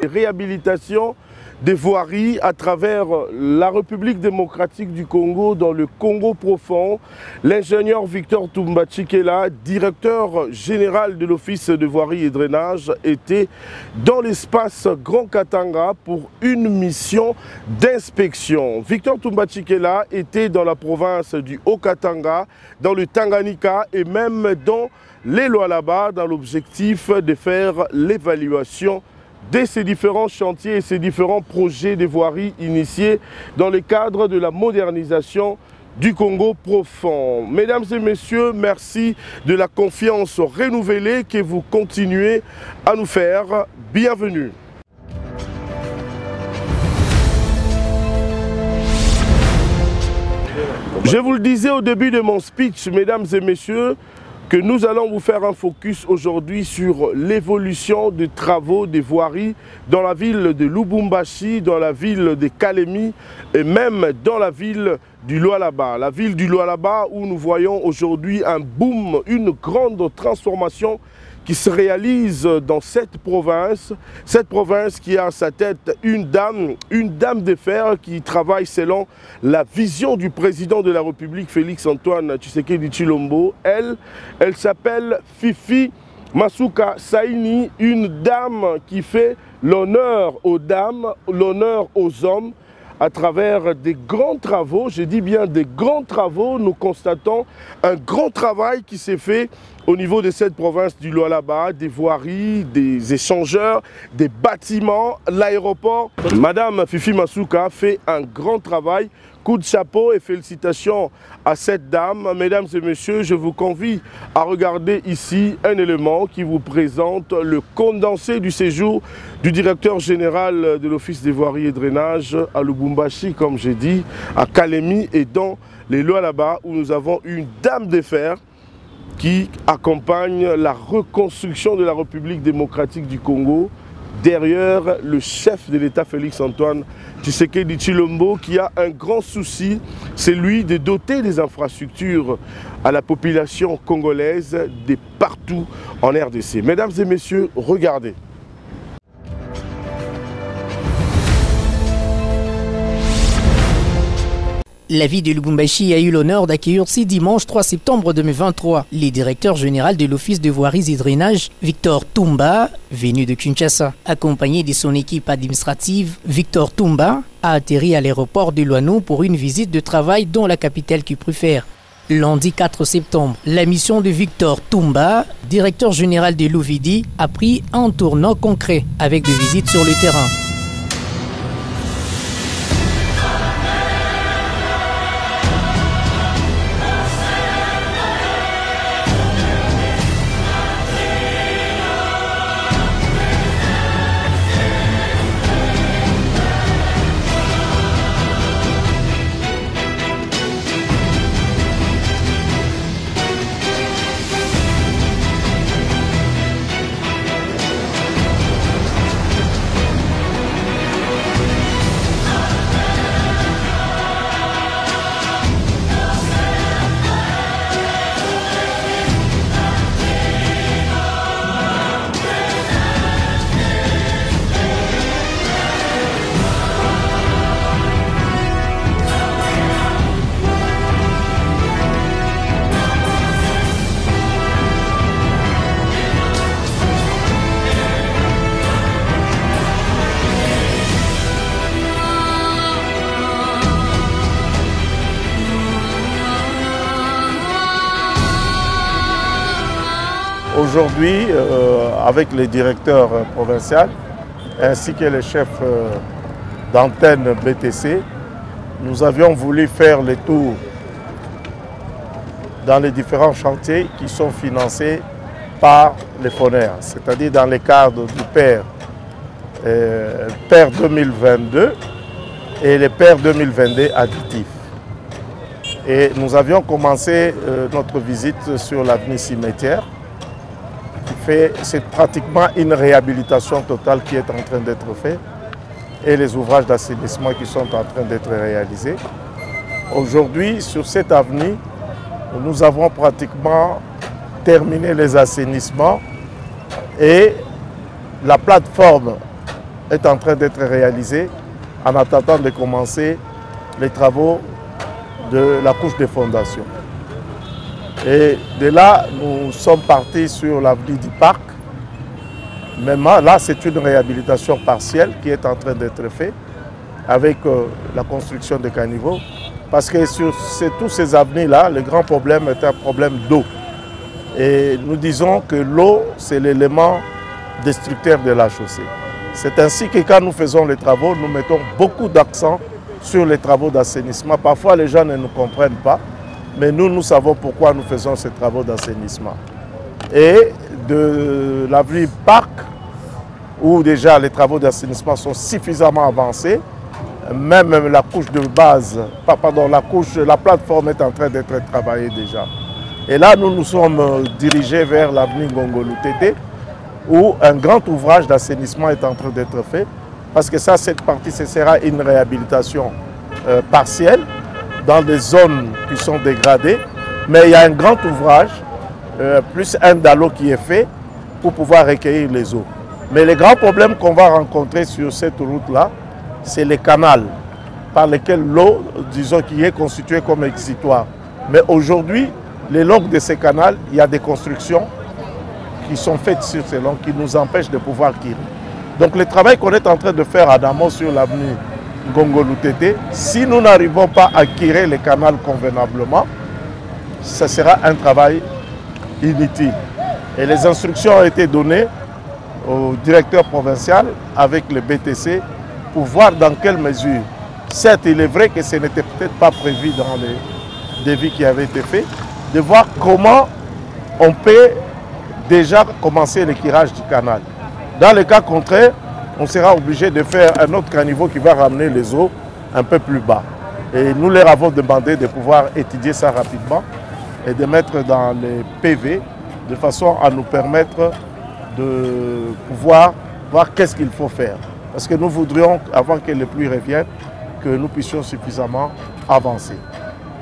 Réhabilitation des voiries à travers la République démocratique du Congo, dans le Congo profond. L'ingénieur Victor Toumba Tshikela, directeur général de l'Office de voirie et drainage, était dans l'espace Grand Katanga pour une mission d'inspection. Victor Toumba Tshikela était dans la province du Haut-Katanga, dans le Tanganyika et même dans les Lualaba, dans l'objectif de faire l'évaluation de ces différents chantiers et ces différents projets de voirie initiés dans le cadre de la modernisation du Congo profond. Mesdames et messieurs, merci de la confiance renouvelée que vous continuez à nous faire. Bienvenue. Je vous le disais au début de mon speech, mesdames et messieurs, que nous allons vous faire un focus aujourd'hui sur l'évolution des travaux des voiries dans la ville de Lubumbashi, dans la ville de Kalemi et même dans la ville du Lualaba. La ville du Lualaba où nous voyons aujourd'hui un boom, une grande transformation qui se réalise dans cette province qui a à sa tête une dame de fer qui travaille selon la vision du président de la République, Félix-Antoine Tshisekedi Tshilombo. Elle s'appelle Fifi Masuka Saini, une dame qui fait l'honneur aux dames, l'honneur aux hommes. À travers des grands travaux, je dis bien des grands travaux, nous constatons un grand travail qui s'est fait au niveau de cette province du Lualaba, des voiries, des échangeurs, des bâtiments, l'aéroport. Madame Fifi Masuka fait un grand travail. Coup de chapeau et félicitations à cette dame. Mesdames et messieurs, je vous convie à regarder ici un élément qui vous présente le condensé du séjour du directeur général de l'Office des voiries et drainage à Lubumbashi, comme j'ai dit, à Kalemi et dans les Lualaba, où nous avons une dame de fer qui accompagne la reconstruction de la République démocratique du Congo, derrière le chef de l'État Félix-Antoine Tshisekedi Tshilombo, qui a un grand souci, c'est lui de doter des infrastructures à la population congolaise de partout en RDC. Mesdames et messieurs, regardez. La ville de Lubumbashi a eu l'honneur d'accueillir ce dimanche 3 septembre 2023 le directeur général de l'Office de voiries et drainage, Victor Toumba, venu de Kinshasa. Accompagné de son équipe administrative, Victor Toumba a atterri à l'aéroport de Luano pour une visite de travail dans la capitale qu'il préfère. Lundi 4 septembre, la mission de Victor Toumba, directeur général de l'OVD, a pris un tournant concret avec des visites sur le terrain. Aujourd'hui, avec les directeurs provinciaux, ainsi que le chef d'antenne BTC, nous avions voulu faire le tour dans les différents chantiers qui sont financés par les FONER, c'est-à-dire dans le cadre du PER 2022 et le PER 2022 additif. Et nous avions commencé notre visite sur l'avenue Cimetière. C'est pratiquement une réhabilitation totale qui est en train d'être faite et les ouvrages d'assainissement qui sont en train d'être réalisés. Aujourd'hui, sur cette avenue, nous avons pratiquement terminé les assainissements et la plateforme est en train d'être réalisée en attendant de commencer les travaux de la couche de fondation. Et de là, nous sommes partis sur l'avenue du Parc. Maintenant, là, c'est une réhabilitation partielle qui est en train d'être faite avec la construction de caniveaux. Parce que sur tous ces avenues-là, le grand problème est un problème d'eau. Et nous disons que l'eau, c'est l'élément destructeur de la chaussée. C'est ainsi que quand nous faisons les travaux, nous mettons beaucoup d'accent sur les travaux d'assainissement. Parfois, les gens ne nous comprennent pas. Mais nous savons pourquoi nous faisons ces travaux d'assainissement. Et de l'avenue Parc, où déjà les travaux d'assainissement sont suffisamment avancés, même la couche de base, la plateforme est en train d'être travaillée déjà. Et là, nous nous sommes dirigés vers l'avenue Ngongolo-Tété, où un grand ouvrage d'assainissement est en train d'être fait, parce que ça, cette partie, ce sera une réhabilitation partielle, dans des zones qui sont dégradées, mais il y a un grand ouvrage, plus un dallot qui est fait pour pouvoir recueillir les eaux. Mais le grand problème qu'on va rencontrer sur cette route-là, c'est les canals par lesquels l'eau, disons, qui est constituée comme exutoire. Mais aujourd'hui, le long de ces canaux, il y a des constructions qui sont faites sur ces longs qui nous empêchent de pouvoir tirer. Donc le travail qu'on est en train de faire à Damo sur l'avenue Ngongolo-Tété, si nous n'arrivons pas à tirer les canaux convenablement, ce sera un travail inutile. Et les instructions ont été données au directeur provincial avec le BTC pour voir dans quelle mesure. Certes, il est vrai que ce n'était peut-être pas prévu dans les devis qui avaient été faits, de voir comment on peut déjà commencer le tirage du canal. Dans le cas contraire, on sera obligé de faire un autre caniveau qui va ramener les eaux un peu plus bas. Et nous leur avons demandé de pouvoir étudier ça rapidement et de mettre dans les PV de façon à nous permettre de pouvoir voir qu'est-ce qu'il faut faire. Parce que nous voudrions, avant que les pluies reviennent, que nous puissions suffisamment avancer.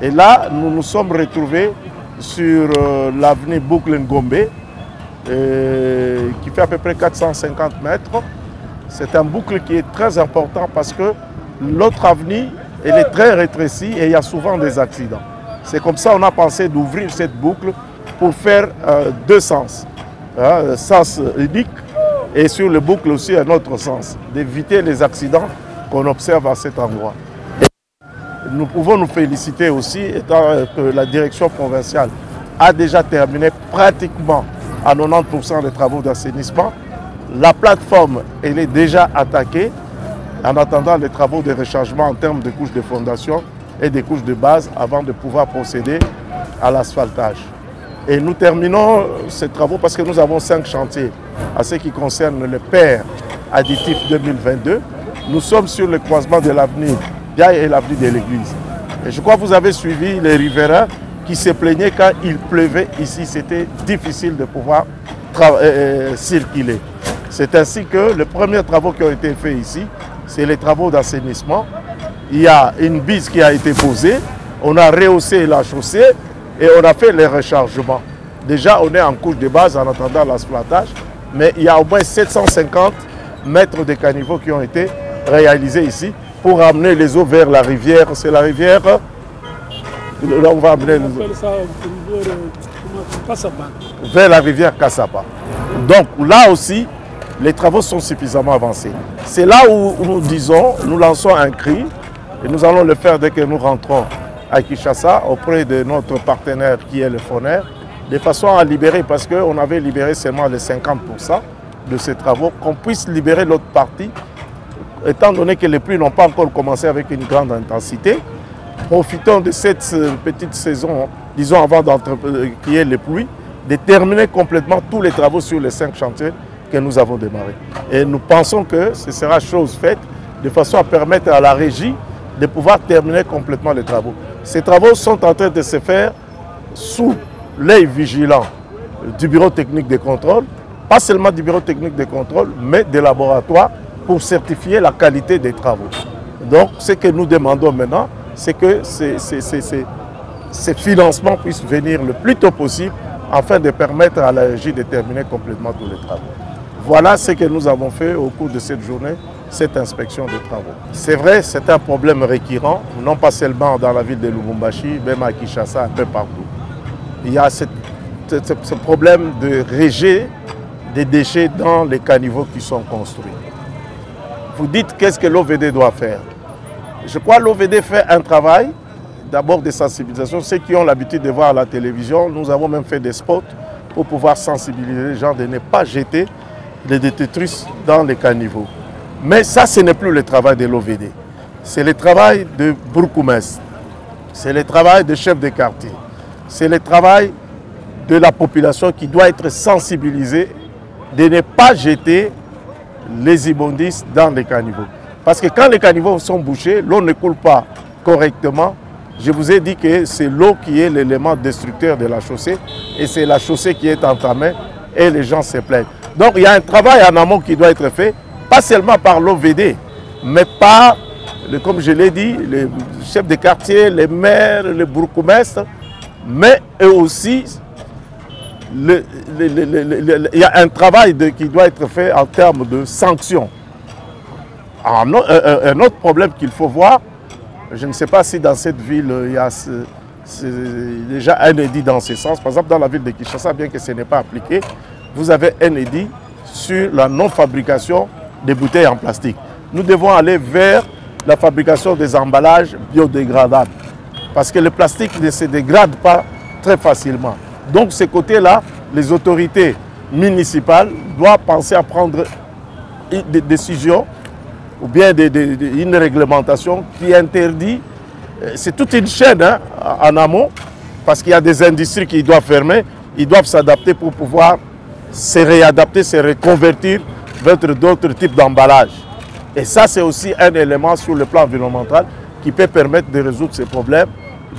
Et là, nous nous sommes retrouvés sur l'avenue Boucle-Ngombe, qui fait à peu près 450 mètres. C'est un boucle qui est très important parce que l'autre avenue, elle est très rétrécie et il y a souvent des accidents. C'est comme ça qu'on a pensé d'ouvrir cette boucle pour faire deux sens. Sens unique et sur le boucle aussi un autre sens, d'éviter les accidents qu'on observe à cet endroit. Et nous pouvons nous féliciter aussi, étant que la direction provinciale a déjà terminé pratiquement à 90% des travaux d'assainissement. La plateforme, elle est déjà attaquée en attendant les travaux de rechargement en termes de couches de fondation et des couches de base avant de pouvoir procéder à l'asphaltage. Et nous terminons ces travaux parce que nous avons 5 chantiers à ce qui concerne le PER additif 2022. Nous sommes sur le croisement de l'avenue Diaye et l'avenue de l'église. Et je crois que vous avez suivi les riverains qui se plaignaient quand il pleuvait ici. C'était difficile de pouvoir circuler. C'est ainsi que les premiers travaux qui ont été faits ici, c'est les travaux d'assainissement. Il y a une bise qui a été posée, on a rehaussé la chaussée et on a fait les rechargements. Déjà, on est en couche de base en attendant l'asphaltage, mais il y a au moins 750 mètres de caniveaux qui ont été réalisés ici pour amener les eaux vers la rivière. C'est la rivière, là on va amener les eaux. Vers la rivière Kassapa. Donc là aussi, les travaux sont suffisamment avancés. C'est là où nous disons, nous lançons un cri, et nous allons le faire dès que nous rentrons à Kinshasa, auprès de notre partenaire qui est le FONER, de façon à libérer, parce qu'on avait libéré seulement les 50%, de ces travaux, qu'on puisse libérer l'autre partie, étant donné que les pluies n'ont pas encore commencé avec une grande intensité. Profitons de cette petite saison, disons avant qu'il y ait les pluies, de terminer complètement tous les travaux sur les 5 chantiers que nous avons démarrés. Et nous pensons que ce sera chose faite de façon à permettre à la régie de pouvoir terminer complètement les travaux. Ces travaux sont en train de se faire sous l'œil vigilant du bureau technique de contrôle, pas seulement du bureau technique de contrôle, mais des laboratoires pour certifier la qualité des travaux. Donc, ce que nous demandons maintenant, c'est que ces financements puissent venir le plus tôt possible afin de permettre à la régie de terminer complètement tous les travaux. Voilà ce que nous avons fait au cours de cette journée, cette inspection des travaux. C'est vrai, c'est un problème récurrent, non pas seulement dans la ville de Lubumbashi, même à Kinshasa, un peu partout. Il y a ce problème de rejet des déchets dans les caniveaux qui sont construits. Vous dites qu'est-ce que l'OVD doit faire? Je crois que l'OVD fait un travail, d'abord de sensibilisation. Ceux qui ont l'habitude de voir à la télévision, nous avons même fait des spots pour pouvoir sensibiliser les gens de ne pas jeter les détritus dans les caniveaux. Mais ça, ce n'est plus le travail de l'OVD. C'est le travail de bourgmestre, c'est le travail de chef de quartier, c'est le travail de la population qui doit être sensibilisée de ne pas jeter les immondices dans les caniveaux. Parce que quand les caniveaux sont bouchés, l'eau ne coule pas correctement. Je vous ai dit que c'est l'eau qui est l'élément destructeur de la chaussée et c'est la chaussée qui est entamée et les gens se plaignent. Donc il y a un travail en amont qui doit être fait, pas seulement par l'OVD, mais par, comme je l'ai dit, les chefs de quartier, les maires, les bourgmestres, mais eux aussi, il y a un travail qui doit être fait en termes de sanctions. Un autre problème qu'il faut voir, je ne sais pas si dans cette ville il y a déjà un édit dans ce sens. Par exemple, dans la ville de Kinshasa, bien que ce n'est pas appliqué, vous avez un édit sur la non-fabrication des bouteilles en plastique. Nous devons aller vers la fabrication des emballages biodégradables. Parce que le plastique ne se dégrade pas très facilement. Donc, ce côté-là, les autorités municipales doivent penser à prendre des décisions ou bien une réglementation qui interdit, c'est toute une chaîne hein, en amont, parce qu'il y a des industries qui doivent fermer, ils doivent s'adapter pour pouvoir se réadapter, se reconvertir vers d'autres types d'emballages. Et ça, c'est aussi un élément sur le plan environnemental qui peut permettre de résoudre ces problèmes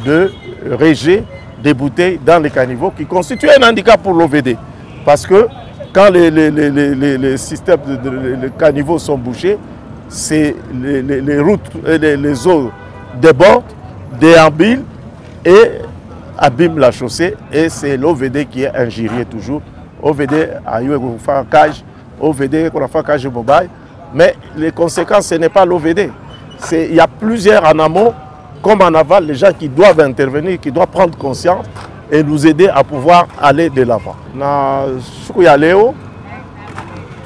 de rejet des bouteilles dans les caniveaux, qui constituent un handicap pour l'OVD. Parce que quand les systèmes de caniveaux sont bouchés, les routes et les eaux débordent, déambulent et abîment la chaussée. Et c'est l'OVD qui est injurié toujours. OVD a eu un cage, OVD a fait un cage mobile. Mais les conséquences, ce n'est pas l'OVD. Il y a plusieurs en amont, comme en aval, les gens qui doivent intervenir, qui doivent prendre conscience et nous aider à pouvoir aller de l'avant. Je suis allé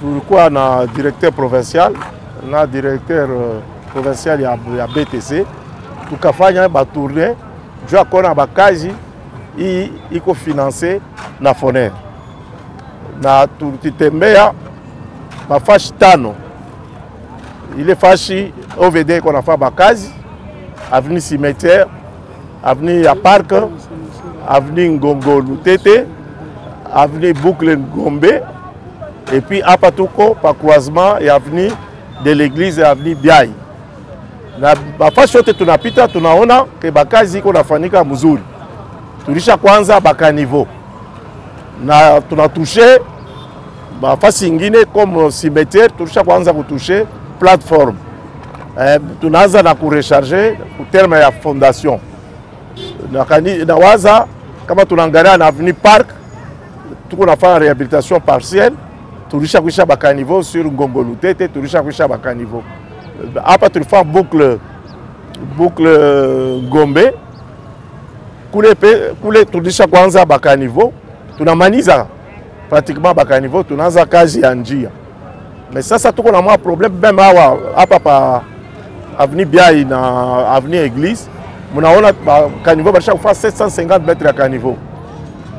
pourquoi on a directeur provincial, on a directeur provincial, il y a BTC, tout cas, il y a une tournée, je vais connaître un cas, il faut financer la FONER. Na tutitembea mafashi tano ile fashi OVD qu'on a fait bakazi avenue Cimetière, avenue ya Parc, avenue Ngongo Lutete, avenue Boucle Ngombe et puis à Patuko par croisement et avenue de l'église et avenue Biaï. Na mafashi yote tunapita tunaona ke bakazi iko nafanyika mzuri. Tulisha kwanza bakanivo. Na tunatouché fasi ingine comme cimetière, tulisha kwanza kutouché plateforme. Tunaanza na kurecharger ku terme ya fondation. Na waza kama tunaangalia na avenue Parc, tuko nafanya réhabilitation partielle, tulisha kuisha bakanivo sur Ngongo Lutete, tulisha kuisha bakanivo. Hapa tulifanya boucle Gombe. Kule tulisha kwanza bakanivo. Tunamaliza pratiquement bakanivo, tunaanza kazi ya njia. Mais sasa tuko na mwa problème même hapa pa avenue Biaï na avenue Église. Munaona bakanivo basha kufa 750 mètres ya kanivo.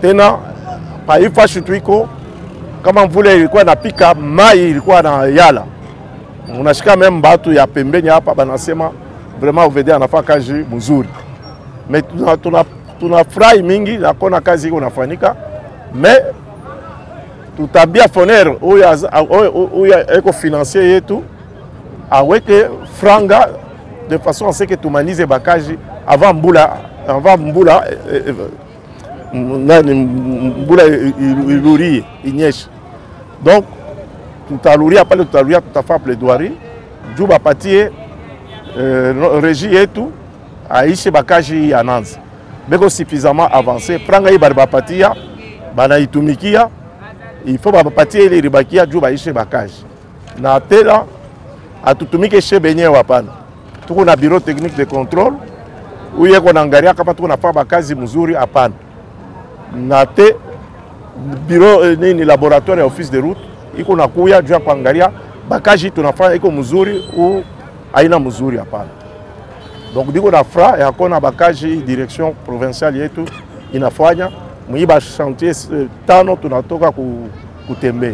Tena pa ifa shituiko kama mvula ilikuwa inapika, mai ilikuwa na yala. Unashika meme batu ya pembeni hapa banasema vraiment OVD anafanya kazi mzuri. Mais tunafurahi mingi na kona kazi iko nafanyika. Mais tutabia foner oya eko financier yetu aweke franga de façon à ce que tumanize bakaji avant mbula mbula iluri inyeshe. Donc tutaluria pale, tutafa plaidoirie juu bapatie régie yetu aishe bakaji ya Nanzi beko suffisamment avancé. Franga hii bali bapatia banaitumikia, il faut bapatie ile ribakia juu baishe bakaji na tela atutumike chez benyewe hapana. Tuko na bureau technique de contrôle uye ko naangalia kama tuko nafanya bakazi mzuri hapana. Na te bureau ni laboratoire ya office de route iko nakuya juu ya kuangalia bakaji tunafanya iko mzuri ou haina mzuri hapana. Donc diko na fra ya kona bakaji direction provinciale yetu inafanya mwiba chantier tano tunatoka kutembea.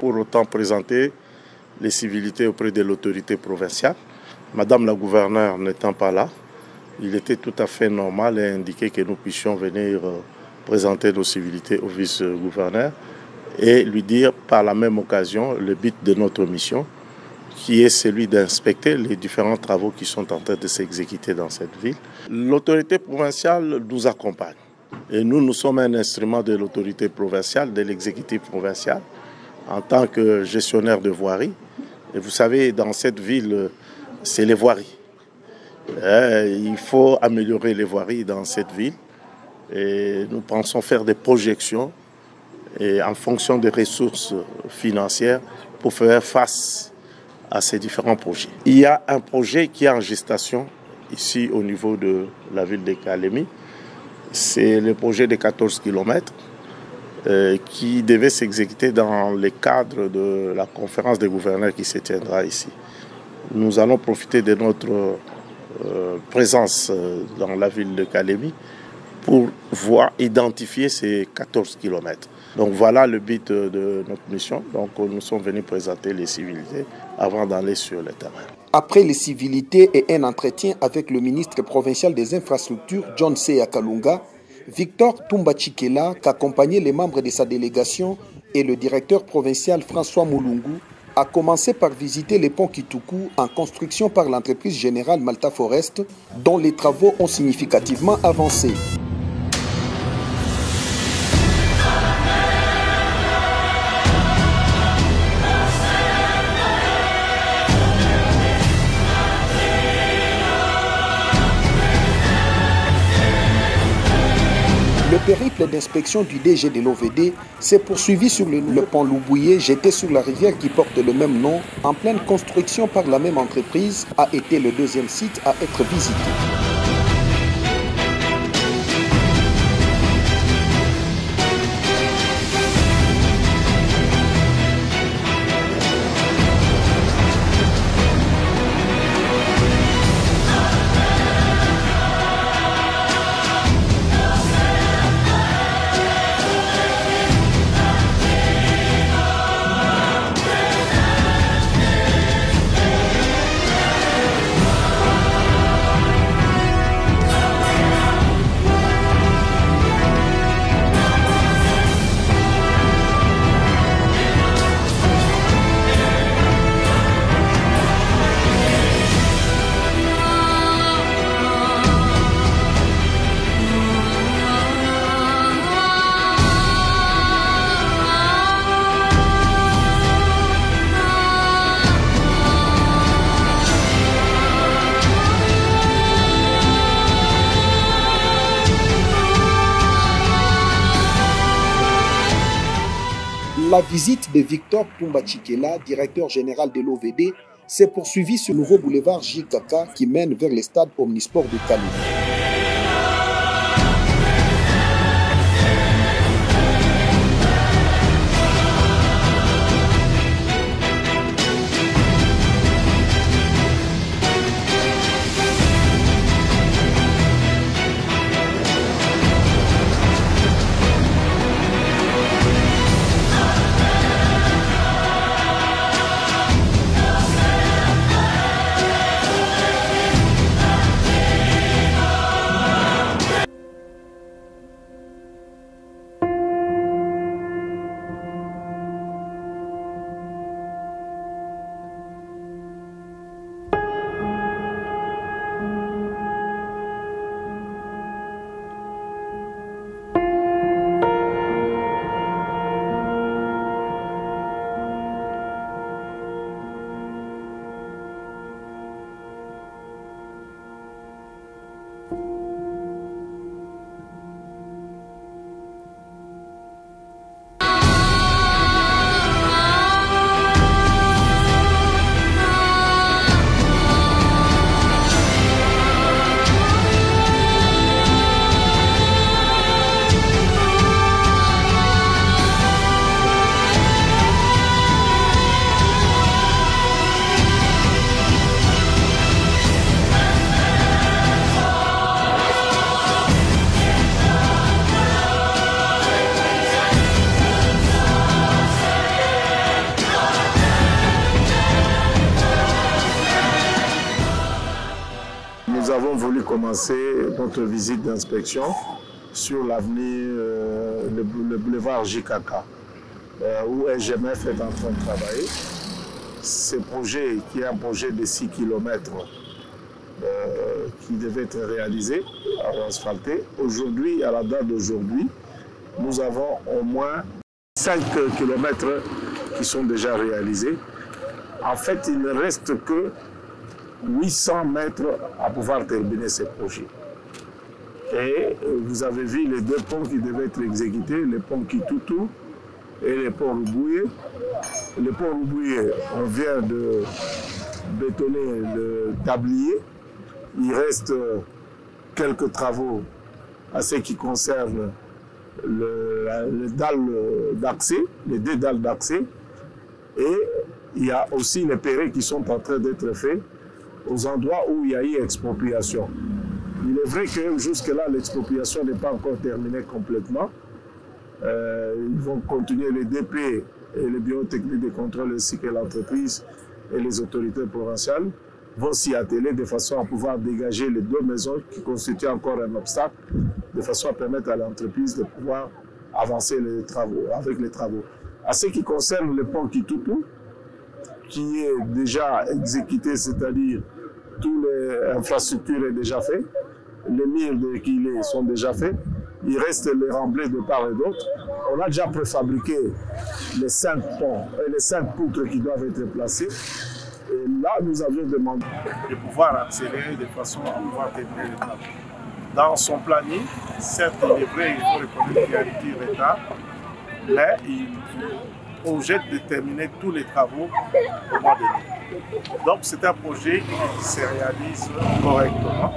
Pour autant présenter les civilités auprès de l'autorité provinciale. Madame la gouverneure n'étant pas là, il était tout à fait normal et indiqué que nous puissions venir présenter nos civilités au vice-gouverneur et lui dire par la même occasion le but de notre mission, qui est celui d'inspecter les différents travaux qui sont en train de s'exécuter dans cette ville. L'autorité provinciale nous accompagne et nous sommes un instrument de l'autorité provinciale, de l'exécutif provincial, en tant que gestionnaire de voirie. Et vous savez, dans cette ville, c'est les voiries. Il faut améliorer les voiries dans cette ville. Et nous pensons faire des projections et en fonction des ressources financières pour faire face à ces différents projets. Il y a un projet qui est en gestation ici au niveau de la ville de Kalemi. C'est le projet de 14 km. Qui devait s'exécuter dans le cadre de la conférence des gouverneurs qui se tiendra ici. Nous allons profiter de notre présence dans la ville de Kalemi pour voir identifier ces 14 km. Donc voilà le but de notre mission. Donc nous sommes venus présenter les civilités avant d'aller sur le terrain. Après les civilités et un entretien avec le ministre provincial des infrastructures, John Seya Kalunga, Victor Toumba Chikela, qui accompagnait les membres de sa délégation, et le directeur provincial François Moulungu, a commencé par visiter les ponts Kituku en construction par l'entreprise générale Malta Forest, dont les travaux ont significativement avancé. Le périple d'inspection du DG de l'OVD s'est poursuivi sur le pont Loubouillé jeté sur la rivière qui porte le même nom, en pleine construction par la même entreprise, a été le deuxième site à être visité. La visite de Victor Toumba Tchikela, directeur général de l'OVD, s'est poursuivie sur le nouveau boulevard JKK qui mène vers le stade Omnisport de Kalou. Nous avons voulu commencer notre visite d'inspection sur l'avenue, le boulevard JKK, où SGMF est en train de travailler. Ce projet, qui est un projet de 6 km qui devait être réalisé, asphalté, aujourd'hui, à la date d'aujourd'hui, nous avons au moins 5 km qui sont déjà réalisés. En fait, il ne reste que 800 mètres à pouvoir terminer ce projet. Et vous avez vu les 2 ponts qui devaient être exécutés, le pont Kitoutou et le pont Roubouye. Le pont Roubouye, on vient de bétonner le tablier. Il reste quelques travaux à ce qui concerne les dalles d'accès, les 2 dalles d'accès. Et il y a aussi les pérés qui sont en train d'être faits aux endroits où il y a eu expropriation. Il est vrai que jusque-là, l'expropriation n'est pas encore terminée complètement. Ils vont continuer les DP et les bureaux techniques de contrôle ainsi que l'entreprise et les autorités provinciales vont s'y atteler de façon à pouvoir dégager les 2 maisons qui constituent encore un obstacle, de façon à permettre à l'entreprise de pouvoir avancer avec les travaux. À ce qui concerne le pont Kitoutou, qui est déjà exécuté, c'est-à-dire toutes les infrastructures sont déjà faites, les murs de quilés sont déjà faits, il reste les remblais de part et d'autre. On a déjà préfabriqué les 5 ponts et les 5 poutres qui doivent être placées. Et là, nous avions demandé de pouvoir accélérer de façon à pouvoir terminer les travaux. Dans son planning, certes, il est vrai, il faut reconnaître qu'il y a un petit retard, mais il projette de terminer tous les travaux au mois de mai. Donc c'est un projet qui se réalise correctement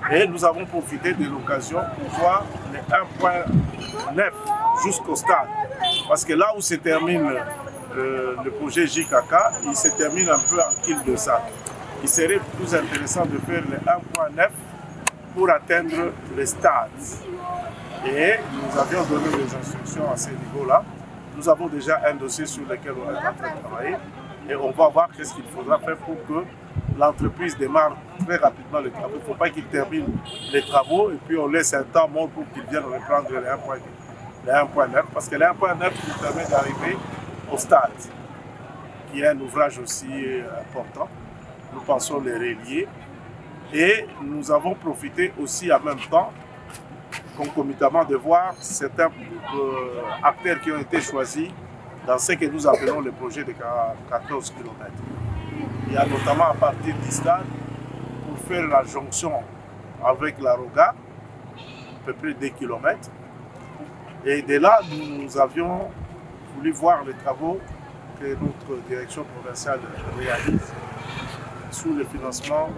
et nous avons profité de l'occasion pour voir les 1.9 jusqu'au stade. Parce que là où se termine le projet JKK, il se termine un peu en quille de sac. Il serait plus intéressant de faire les 1.9 pour atteindre le stade. Et nous avions donné des instructions à ce niveau-là. Nous avons déjà un dossier sur lequel on est en train de travailler et on va voir qu'est-ce qu'il faudra faire pour que l'entreprise démarre très rapidement les travaux. Il ne faut pas qu'il termine les travaux et puis on laisse un temps mort pour qu'ils viennent reprendre les 1.9 parce que les 1.9 nous permet d'arriver au stade, qui est un ouvrage aussi important. Nous pensons les relier et nous avons profité aussi en même temps concomitamment de voir certains acteurs qui ont été choisis dans ce que nous appelons le projet de 14 km. Il y a notamment à partir du stade pour faire la jonction avec la Roga, à peu près 2 km. Et de là, nous avions voulu voir les travaux que notre direction provinciale réalise sous le financement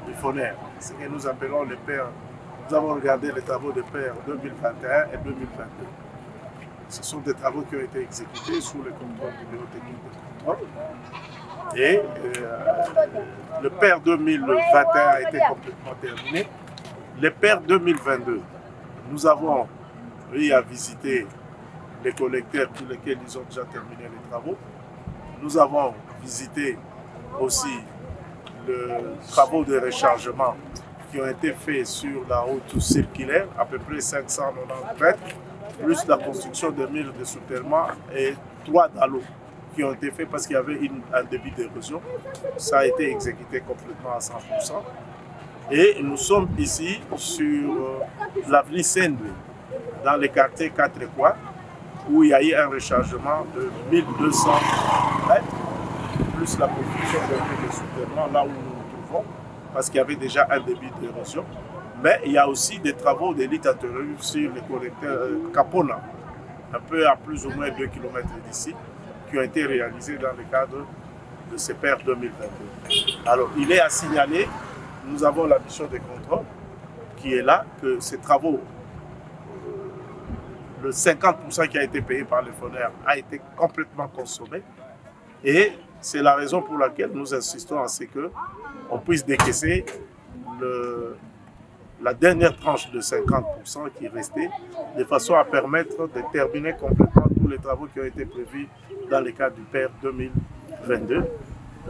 du FONER, ce que nous appelons les PER. Nous avons regardé les travaux de PER 2021 et 2022. Ce sont des travaux qui ont été exécutés sous le contrôle du bureau technique de contrôle. Et le PER 2021 a été complètement terminé. Le PER 2022, nous avons eu à visiter les collecteurs pour lesquels ils ont déjà terminé les travaux. Nous avons visité aussi les travaux de rechargement qui ont été faits sur la route circulaire, à peu près 590 mètres, plus la construction de murs de soutènement et 3 dallos qui ont été faits parce qu'il y avait un débit d'érosion. Ça a été exécuté complètement à 100%. Et nous sommes ici sur l'avenue Saint-Louis, dans le quartier 4 Écois, où il y a eu un rechargement de 1200 mètres, plus la construction de murs de soutènement, là où nous nous trouvons, parce qu'il y avait déjà un débit d'érosion. Mais il y a aussi des travaux de littérature sur les collecteurs Capona, un peu à plus ou moins 2 km d'ici, qui ont été réalisés dans le cadre de ces PER 2022. Alors, il est à signaler, nous avons la mission de contrôle qui est là, que ces travaux, le 50% qui a été payé par les FONER a été complètement consommé. Et c'est la raison pour laquelle nous insistons à ce qu'on puisse décaisser la dernière tranche de 50% qui est restée, de façon à permettre de terminer complètement tous les travaux qui ont été prévus dans le cadre du PER 2022,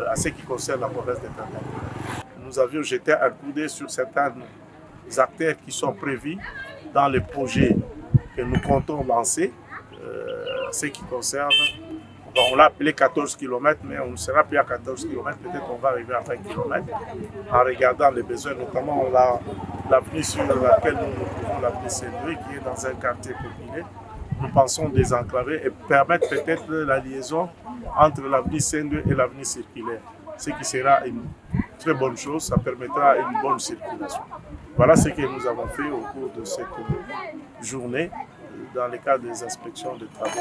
à ce qui concerne la province de Tanganyika. Nous avions jeté un coup d'œil sur certains acteurs qui sont prévus dans les projets que nous comptons lancer, ce qui concerne, on l'a appelé 14 km, mais on ne sera plus à 14 km, peut-être qu'on va arriver à 20 km, en regardant les besoins, notamment l'avenue sur laquelle nous nous trouvons, l'avenue Saint-Louis, qui est dans un quartier populaire. Nous pensons désenclaver et permettre peut-être la liaison entre l'avenue Saint-Louis et l'avenue circulaire, ce qui sera une très bonne chose, ça permettra une bonne circulation. Voilà ce que nous avons fait au cours de cette journée dans le cadre des inspections de travaux.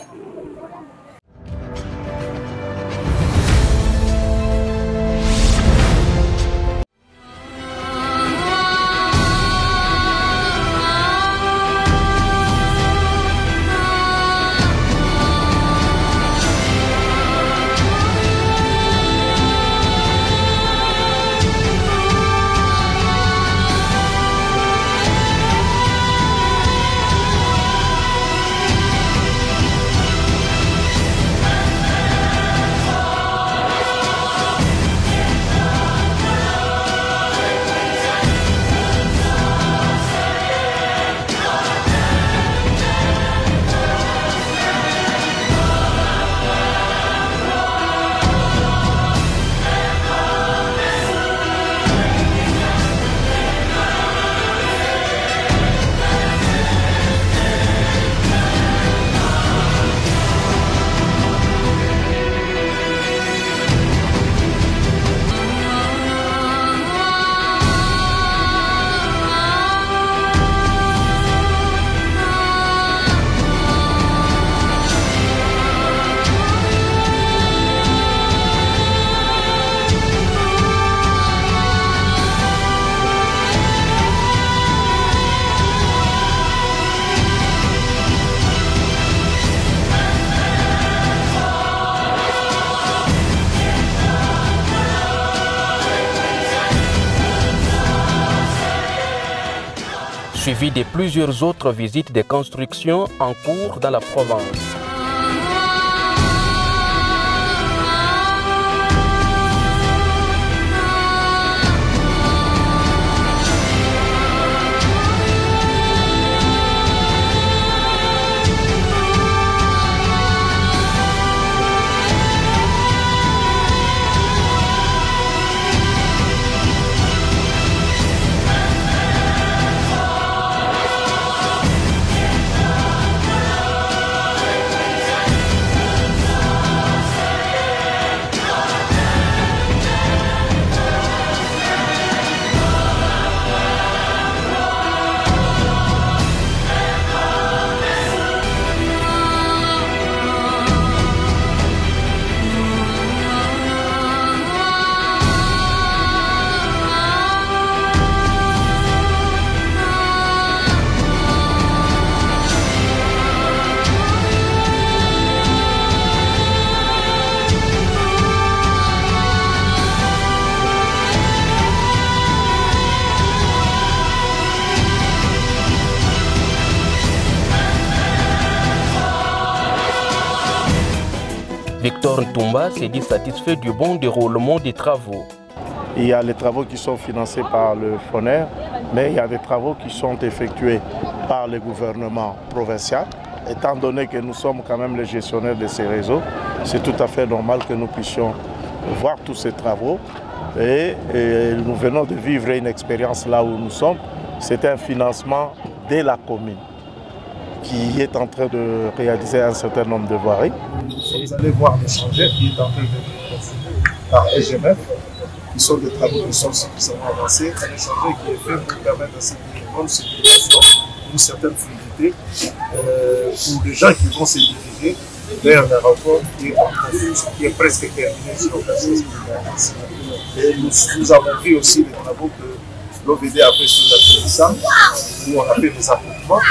Suivi de plusieurs autres visites de construction en cours dans la province. Victor Ntumba s'est dit satisfait du bon déroulement des travaux. Il y a les travaux qui sont financés par le FONER, mais il y a des travaux qui sont effectués par le gouvernement provincial. Étant donné que nous sommes quand même les gestionnaires de ces réseaux, c'est tout à fait normal que nous puissions voir tous ces travaux. Et nous venons de vivre une expérience là où nous sommes. C'est un financement de la commune qui est en train de réaliser un certain nombre de voiries. Vous allez voir l'échangeur qui est en train d'être construit par SGMF, qui sont des travaux qui sont suffisamment avancés. Un échangeur qui est fait pour permettre d'assurer une bonne circulation, une certaine fluidité pour les gens qui vont se diriger vers un aéroport qui est en construction, qui est presque terminé sur l'occasion. Et nous avons vu aussi les travaux que l'OVD a fait sur la Télésang, où on a fait des approuvements.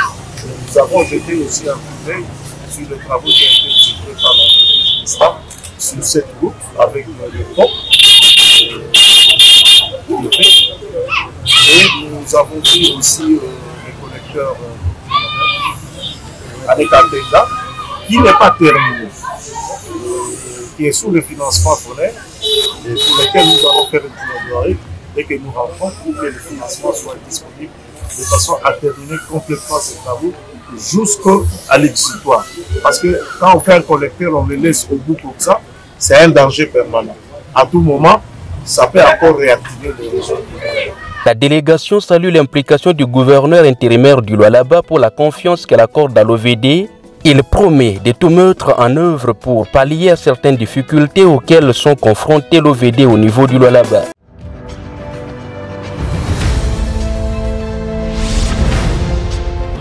Nous avons jeté aussi un coup d'œil sur les travaux qui ont été exécutés par l'administration sur cette route avec le pont. Et nous avons vu aussi les connecteurs avec Antenga, qui n'est pas terminé, qui est sous le financement FONER, et pour lequel nous allons faire une plaidoirie et que nous rentrons pour que le financement soit disponible de façon à terminer complètement ces travaux jusqu'à l'exutoire. Parce que quand on fait un collecteur, on le laisse au bout comme ça, c'est un danger permanent. À tout moment, ça peut encore réactiver les réseaux. La délégation salue l'implication du gouverneur intérimaire du Lualaba pour la confiance qu'elle accorde à l'OVD. Il promet de tout mettre en œuvre pour pallier à certaines difficultés auxquelles sont confrontés l'OVD au niveau du Lualaba.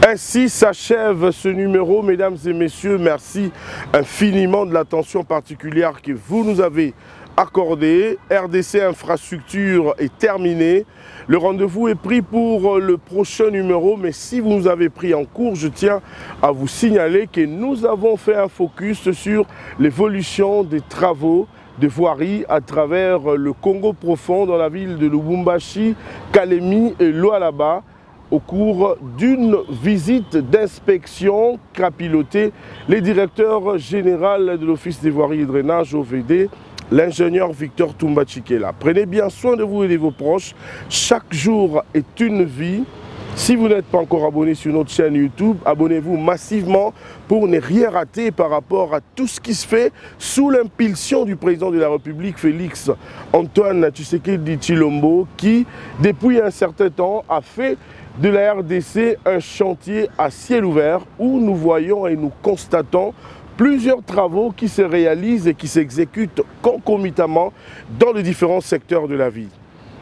Ainsi s'achève ce numéro, mesdames et messieurs. Merci infiniment de l'attention particulière que vous nous avez accordée. RDC Infrastructure est terminé. Le rendez-vous est pris pour le prochain numéro, mais si vous nous avez pris en cours, je tiens à vous signaler que nous avons fait un focus sur l'évolution des travaux de voirie à travers le Congo profond dans la ville de Lubumbashi, Kalemi et Lualaba, au cours d'une visite d'inspection qu'a piloté le directeur général de l'Office des voiries et drainages OVD, l'ingénieur Victor Ntumba Tshikela. Prenez bien soin de vous et de vos proches. Chaque jour est une vie. Si vous n'êtes pas encore abonné sur notre chaîne YouTube, abonnez-vous massivement pour ne rien rater par rapport à tout ce qui se fait sous l'impulsion du président de la République, Félix Antoine Tshisekedi Tshilombo, qui, depuis un certain temps, a fait de la RDC un chantier à ciel ouvert où nous voyons et nous constatons plusieurs travaux qui se réalisent et qui s'exécutent concomitamment dans les différents secteurs de la vie.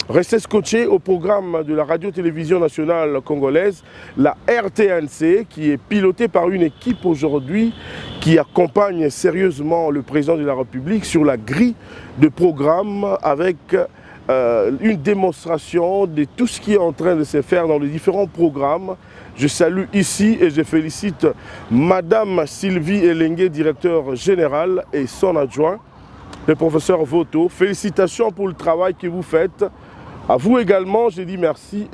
Restez scotchés au programme de la radio-télévision nationale congolaise, la RTNC, qui est pilotée par une équipe aujourd'hui qui accompagne sérieusement le président de la République sur la grille de programme avec une démonstration de tout ce qui est en train de se faire dans les différents programmes. Je salue ici et je félicite Madame Sylvie Elengue, directeur général, et son adjoint, le professeur Voto. Félicitations pour le travail que vous faites. À vous également, je dis merci.